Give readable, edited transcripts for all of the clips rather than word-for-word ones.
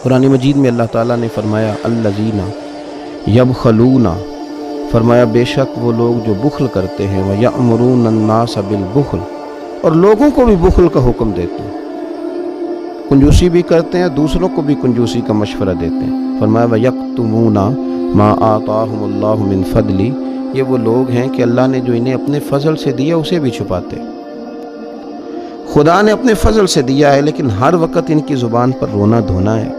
قرآن مجید میں اللہ تعالیٰ نے فرمایا الذین یبخلون، فرمایا بے شک وہ لوگ جو بخل کرتے ہیں، وَيَأْمُرُونَ النَّاسَ بِالْبُخْلِ، اور لوگوں کو بھی بخل کا حکم دیتے ہیں، کنجوسی بھی کرتے ہیں، دوسروں کو بھی کنجوسی کا مشورہ دیتے ہیں۔ فرمایا وَيَكْتُمُونَ مَا آتَاهُمُ اللَّهُ مِنْ فَضْلِهِ، یہ وہ لوگ ہیں کہ اللہ نے جو انہیں اپنے فضل سے دیا اسے بھی چھپاتے ہیں۔ خدا نے اپنے فضل سے دیا ہے لیکن ہر وقت ان کی زبان پر رونا دھونا ہے،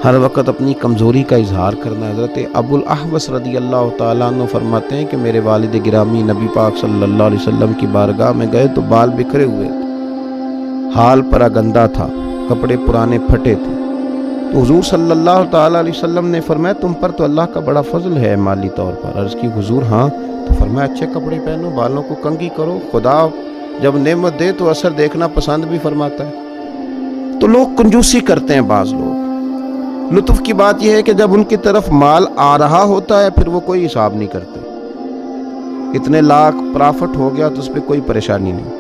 ہر وقت اپنی کمزوری کا اظہار کرنا ہے۔ حضرت ابو الاحوص رضی اللہ تعالیٰ عنہ فرماتے ہیں کہ میرے والد گرامی نبی پاک صلی اللہ علیہ وسلم کی بارگاہ میں گئے تو بال بکھرے ہوئے تھے، حال پرا گندا تھا، کپڑے پرانے پھٹے تھے، تو حضور صلی اللہ تعالیٰ علیہ وسلم نے فرمایا تم پر تو اللہ کا بڑا فضل ہے مالی طور پر۔ عرض کی حضور ہاں، تو فرمایا اچھے کپڑے پہنو، بالوں کو کنگھی کرو، خدا جب نعمت دے تو اثر دیکھنا پسند بھی فرماتا ہے۔ تو لوگ کنجوسی کرتے ہیں، بعض لوگ۔ لطف کی بات یہ ہے کہ جب ان کی طرف مال آ رہا ہوتا ہے پھر وہ کوئی حساب نہیں کرتے، اتنے لاکھ پرافٹ ہو گیا تو اس پہ کوئی پریشانی نہیں،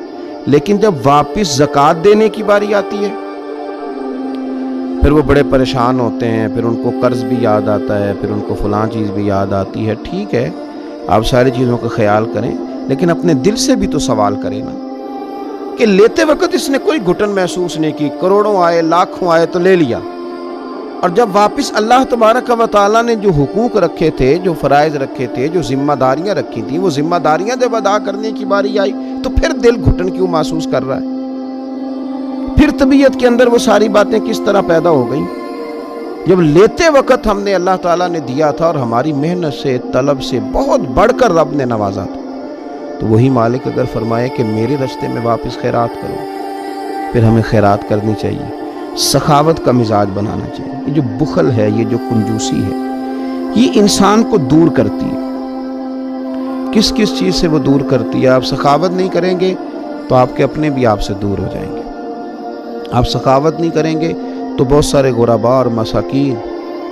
لیکن جب واپس زکوٰۃ دینے کی باری آتی ہے پھر وہ بڑے پریشان ہوتے ہیں، پھر ان کو قرض بھی یاد آتا ہے، پھر ان کو فلاں چیز بھی یاد آتی ہے۔ ٹھیک ہے، آپ ساری چیزوں کا خیال کریں لیکن اپنے دل سے بھی تو سوال کریں نا، کہ لیتے وقت اس نے کوئی گھٹن محسوس نہیں کی، کروڑوں آئے لاکھوں آئے تو لے لیا، اور جب واپس اللہ تبارک و تعالیٰ نے جو حقوق رکھے تھے، جو فرائض رکھے تھے، جو ذمہ داریاں رکھی تھیں، وہ ذمہ داریاں جب ادا کرنے کی باری آئی تو پھر دل گھٹن کیوں محسوس کر رہا ہے؟ پھر طبیعت کے اندر وہ ساری باتیں کس طرح پیدا ہو گئیں؟ جب لیتے وقت ہم نے اللہ تعالیٰ نے دیا تھا اور ہماری محنت سے، طلب سے بہت بڑھ کر رب نے نوازا تھا، تو وہی مالک اگر فرمائے کہ میرے رستے میں واپس خیرات کرو، پھر ہمیں خیرات کرنی چاہیے، سخاوت کا مزاج بنانا چاہیے۔ یہ جو بخل ہے، یہ جو کنجوسی ہے، یہ انسان کو دور کرتی ہے۔ کس کس چیز سے وہ دور کرتی ہے؟ آپ سخاوت نہیں کریں گے تو آپ کے اپنے بھی آپ سے دور ہو جائیں گے، آپ سخاوت نہیں کریں گے تو بہت سارے غرباء اور مساکین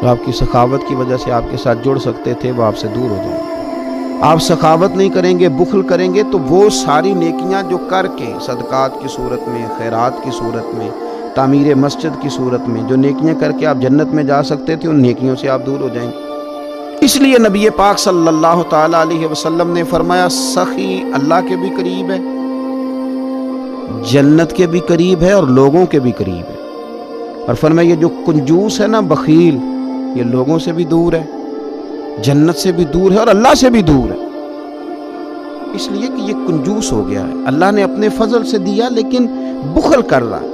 جو آپ کی سخاوت کی وجہ سے آپ کے ساتھ جڑ سکتے تھے وہ آپ سے دور ہو جائیں گے۔ آپ سخاوت نہیں کریں گے، بخل کریں گے تو وہ ساری نیکیاں جو کر کے، صدقات کی صورت میں، خیرات کی صورت میں، تعمیر مسجد کی صورت میں، جو نیکیاں کر کے آپ جنت میں جا سکتے تھے، ان نیکیوں سے آپ دور ہو جائیں گے۔ اس لیے نبی پاک صلی اللہ تعالیٰ علیہ وسلم نے فرمایا سخی اللہ کے بھی قریب ہے، جنت کے بھی قریب ہے اور لوگوں کے بھی قریب ہے، اور فرمایا یہ جو کنجوس ہے نا، بخیل، یہ لوگوں سے بھی دور ہے، جنت سے بھی دور ہے اور اللہ سے بھی دور ہے، اس لیے کہ یہ کنجوس ہو گیا ہے۔ اللہ نے اپنے فضل سے دیا لیکن بخل کر رہا ہے،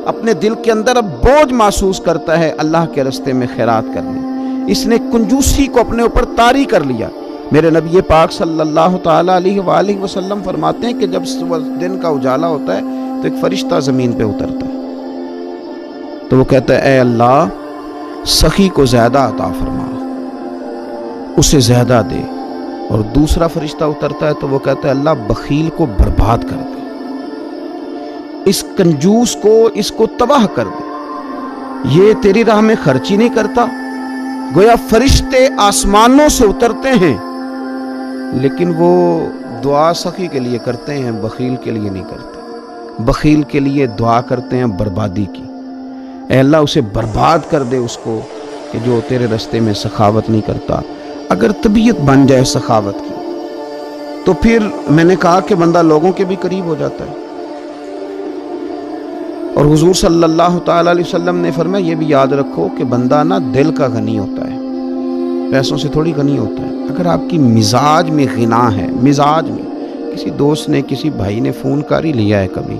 اپنے دل کے اندر اب بوجھ محسوس کرتا ہے اللہ کے راستے میں خیرات کرنے، اس نے کنجوسی کو اپنے اوپر طاری کر لیا۔ میرے نبی پاک صلی اللہ تعالیٰ علیہ وآلہ وسلم فرماتے ہیں کہ جب دن کا اجالا ہوتا ہے تو ایک فرشتہ زمین پہ اترتا ہے، تو وہ کہتا ہے اے اللہ سخی کو زیادہ عطا فرما، اسے زیادہ دے، اور دوسرا فرشتہ اترتا ہے تو وہ کہتا ہے اللہ بخیل کو برباد کر دے، اس کنجوس کو، اس کو تباہ کر دے، یہ تیری راہ میں خرچی نہیں کرتا۔ گویا فرشتے آسمانوں سے اترتے ہیں لیکن وہ دعا سخی کے لیے کرتے ہیں، بخیل کے لیے نہیں کرتے۔ بخیل کے لیے دعا کرتے ہیں بربادی کی، اے اللہ اسے برباد کر دے، اس کو کہ جو تیرے راستے میں سخاوت نہیں کرتا۔ اگر طبیعت بن جائے سخاوت کی تو پھر میں نے کہا کہ بندہ لوگوں کے بھی قریب ہو جاتا ہے۔ اور حضور صلی اللہ تعالیٰ علیہ وسلم نے فرمایا یہ بھی یاد رکھو کہ بندہ نا دل کا غنی ہوتا ہے، پیسوں سے تھوڑی غنی ہوتا ہے۔ اگر آپ کی مزاج میں غنا ہے، مزاج میں، کسی دوست نے، کسی بھائی نے فون کر ہی لیا ہے کبھی،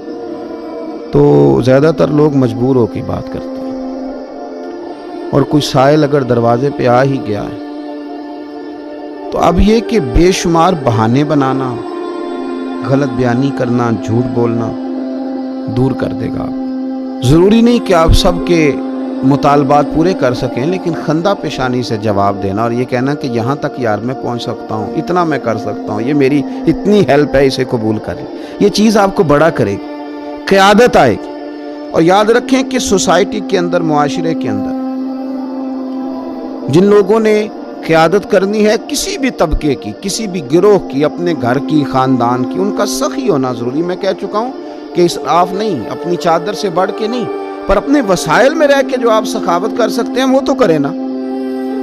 تو زیادہ تر لوگ مجبور ہو کے بات کرتے ہیں، اور کوئی سائل اگر دروازے پہ آ ہی گیا ہے تو اب یہ کہ بے شمار بہانے بنانا، غلط بیانی کرنا، جھوٹ بولنا دور کر دے گا آپ۔ ضروری نہیں کہ آپ سب کے مطالبات پورے کر سکیں، لیکن خندہ پیشانی سے جواب دینا اور یہ کہنا کہ یہاں تک یار میں پہنچ سکتا ہوں، اتنا میں کر سکتا ہوں، یہ میری اتنی ہیلپ ہے، اسے قبول کر لیں، یہ چیز آپ کو بڑا کرے گی، قیادت آئے گی۔ اور یاد رکھیں کہ سوسائٹی کے اندر، معاشرے کے اندر جن لوگوں نے قیادت کرنی ہے کسی بھی طبقے کی، کسی بھی گروہ کی، اپنے گھر کی، خاندان کی، ان کا سخی ہونا ضروری۔ میں کہہ چکا ہوں کہ اسراف نہیں، اپنی چادر سے بڑھ کے نہیں، پر اپنے وسائل میں رہ کے جو آپ سخاوت کر سکتے ہیں وہ تو کریں نا،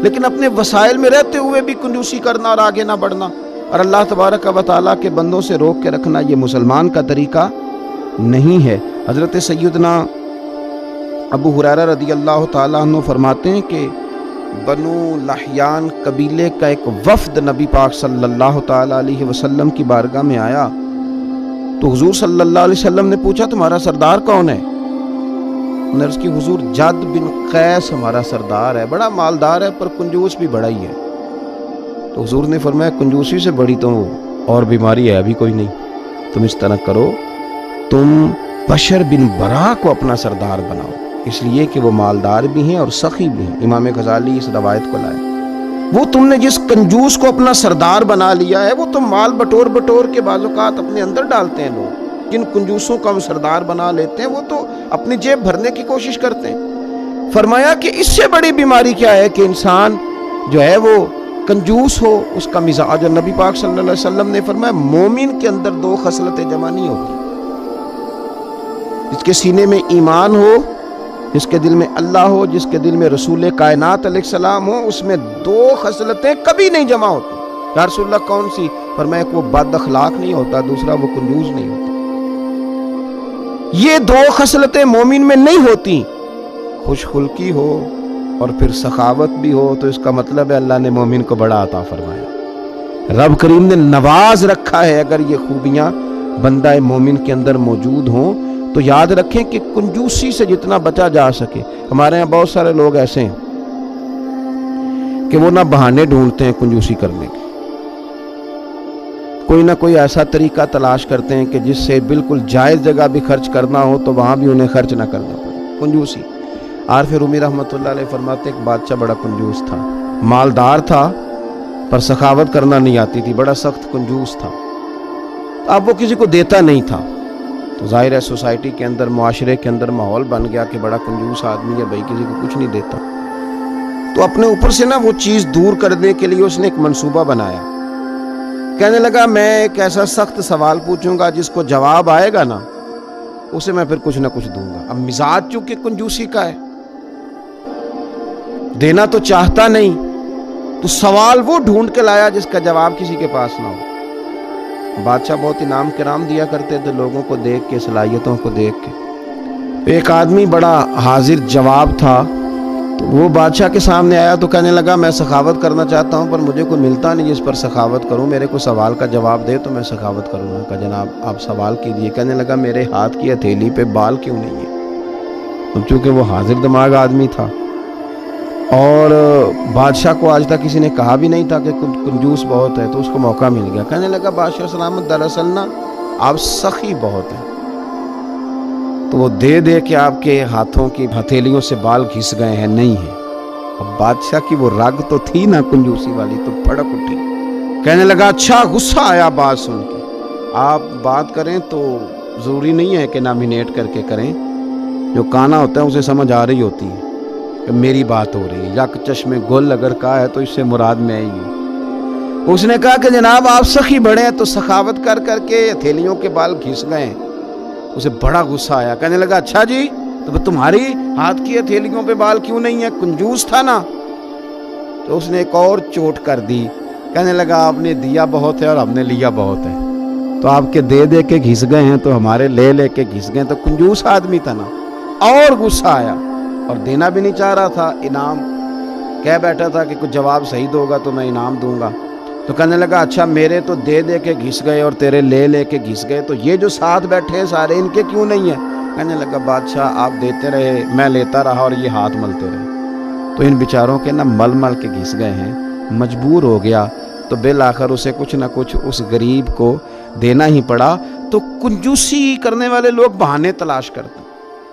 لیکن اپنے وسائل میں رہتے ہوئے بھی کنجوسی کرنا اور آگے نہ بڑھنا اور اللہ تبارک و تعالیٰ کے بندوں سے روک کے رکھنا، یہ مسلمان کا طریقہ نہیں ہے۔ حضرت سیدنا ابو ہریرہ رضی اللہ تعالیٰ عنہ فرماتے ہیں کہ بنو لحیان قبیلے کا ایک وفد نبی پاک صلی اللہ تعالیٰ علیہ وسلم کی بارگاہ میں آیا تو حضور صلی اللہ علیہ وسلم نے پوچھا تمہارا سردار کون ہے؟ انہوں نے عرض کی حضور جد بن قیس ہمارا سردار ہے، بڑا مالدار ہے پر کنجوس بھی بڑا ہی ہے۔ تو حضور نے فرمایا کنجوسی سے بڑی تو اور بیماری ہے ابھی کوئی نہیں، تم اس طرح کرو، تم بشر بن برا کو اپنا سردار بناؤ، اس لیے کہ وہ مالدار بھی ہیں اور سخی بھی ہیں۔ امام غزالی اس روایت کو لائے، وہ تم نے جس کنجوس کو اپنا سردار بنا لیا ہے وہ تو مال بٹور بٹور کے بعض اوقات اپنے اندر ڈالتے ہیں لوگ، جن کنجوسوں کو ہم سردار بنا لیتے ہیں وہ تو اپنی جیب بھرنے کی کوشش کرتے ہیں۔ فرمایا کہ اس سے بڑی بیماری کیا ہے کہ انسان جو ہے وہ کنجوس ہو، اس کا مزاج، اور نبی پاک صلی اللہ علیہ وسلم نے فرمایا مومن کے اندر دو خصلتیں جمع نہیں ہوتی، جس کے سینے میں ایمان ہو، جس کے دل میں اللہ ہو، جس کے دل میں رسول کائنات علیہ السلام ہو، اس میں دو خصلتیں کبھی نہیں جمع ہوتی۔ یا رسول اللہ کون سی؟ فرمایا کہ وہ بد اخلاق نہیں ہوتا، دوسرا وہ کنجوس نہیں ہوتا۔ یہ دو خصلتیں مومن میں نہیں ہوتی، خوش خلقی ہو اور پھر سخاوت بھی ہو، تو اس کا مطلب ہے اللہ نے مومن کو بڑا عطا فرمایا، رب کریم نے نواز رکھا ہے۔ اگر یہ خوبیاں بندہ مومن کے اندر موجود ہوں تو یاد رکھیں کہ کنجوسی سے جتنا بچا جا سکے۔ ہمارے یہاں بہت سارے لوگ ایسے ہیں کہ وہ نہ بہانے ڈھونڈتے ہیں کنجوسی کرنے کے، کوئی نہ کوئی ایسا طریقہ تلاش کرتے ہیں کہ جس سے بالکل جائز جگہ بھی خرچ کرنا ہو تو وہاں بھی انہیں خرچ نہ کرنا پڑے، کنجوسی۔ عارف رومی رحمۃ اللہ علیہ فرماتے ایک بادشاہ بڑا کنجوس تھا، مالدار تھا پر سخاوت کرنا نہیں آتی تھی، بڑا سخت کنجوس تھا۔ اب وہ کسی کو دیتا نہیں تھا تو ظاہر ہے سوسائٹی کے اندر، معاشرے کے اندر ماحول بن گیا کہ بڑا کنجوس آدمی ہے بھائی، کسی کو کچھ نہیں دیتا۔ تو اپنے اوپر سے نا وہ چیز دور کرنے کے لیے اس نے ایک منصوبہ بنایا، کہنے لگا میں ایک ایسا سخت سوال پوچھوں گا جس کو جواب آئے گا نا اسے میں پھر کچھ نہ کچھ دوں گا۔ اب مزاج چونکہ کنجوسی کا ہے، دینا تو چاہتا نہیں، تو سوال وہ ڈھونڈ کے لایا جس کا جواب کسی کے پاس نہ ہو۔ بادشاہ بہت انعام کرام دیا کرتے تھے لوگوں کو دیکھ کے، صلاحیتوں کو دیکھ کے۔ ایک آدمی بڑا حاضر جواب تھا، تو وہ بادشاہ کے سامنے آیا تو کہنے لگا میں سخاوت کرنا چاہتا ہوں پر مجھے کوئی ملتا نہیں جس پر سخاوت کروں، میرے کو سوال کا جواب دے تو میں سخاوت کروں گا۔ کہا جناب آپ سوال کیجیے۔ کہنے لگا میرے ہاتھ کی ہتھیلی پہ بال کیوں نہیں ہے؟ چونکہ وہ حاضر دماغ آدمی تھا اور بادشاہ کو آج تک کسی نے کہا بھی نہیں تھا کہ کنجوس بہت ہے، تو اس کو موقع مل گیا۔ کہنے لگا بادشاہ سلامت دراصل نا آپ سخی بہت ہیں، تو وہ دے دے کے آپ کے ہاتھوں کی ہتھیلیوں سے بال گھس گئے ہیں، نہیں ہے۔ اب بادشاہ کی وہ رگ تو تھی نا کنجوسی والی، تو پھڑک اٹھی۔ کہنے لگا اچھا غصہ آیا بات سن کے، آپ بات کریں تو ضروری نہیں ہے کہ نامینیٹ کر کے کریں، جو کانا ہوتا ہے اسے سمجھ آ رہی ہوتی ہے کہ میری بات ہو رہی ہے۔ یک چشم گل اگر کہا ہے تو اس سے مراد میں ہی ہوں۔ اس نے کہا کہ جناب آپ سخی بڑے ہیں تو سخاوت کر کر کے ہتھیلیوں کے بال گھس گئے ہیں۔ اسے بڑا غصہ آیا، کہنے لگا اچھا جی تو تمہاری ہاتھ کی ہتھیلیوں پہ بال کیوں نہیں ہے؟ کنجوس تھا نا۔ تو اس نے ایک اور چوٹ کر دی، کہنے لگا آپ نے دیا بہت ہے اور ہم نے لیا بہت ہے، تو آپ کے دے دے کے گھس گئے ہیں تو ہمارے لے لے کے گھس گئے، تو کنجوس آدمی تھا نا۔ اور غصہ آیا اور دینا بھی نہیں چاہ رہا تھا، انعام کہہ بیٹھا تھا کہ کچھ جواب صحیح دو گا تو میں انعام دوں گا۔ تو کہنے لگا اچھا میرے تو دے دے کے گھس گئے اور تیرے لے لے کے گھس گئے، تو یہ جو ساتھ بیٹھے ہیں سارے ان کے کیوں نہیں ہیں؟ کہنے لگا بادشاہ آپ دیتے رہے، میں لیتا رہا اور یہ ہاتھ ملتے رہے، تو ان بیچاروں کے نا مل مل کے گھس گئے ہیں، مجبور ہو گیا، تو بالآخر اسے کچھ نہ کچھ اس غریب کو دینا ہی پڑا۔ تو کنجوسی کرنے والے لوگ بہانے تلاش کرتے ہیں۔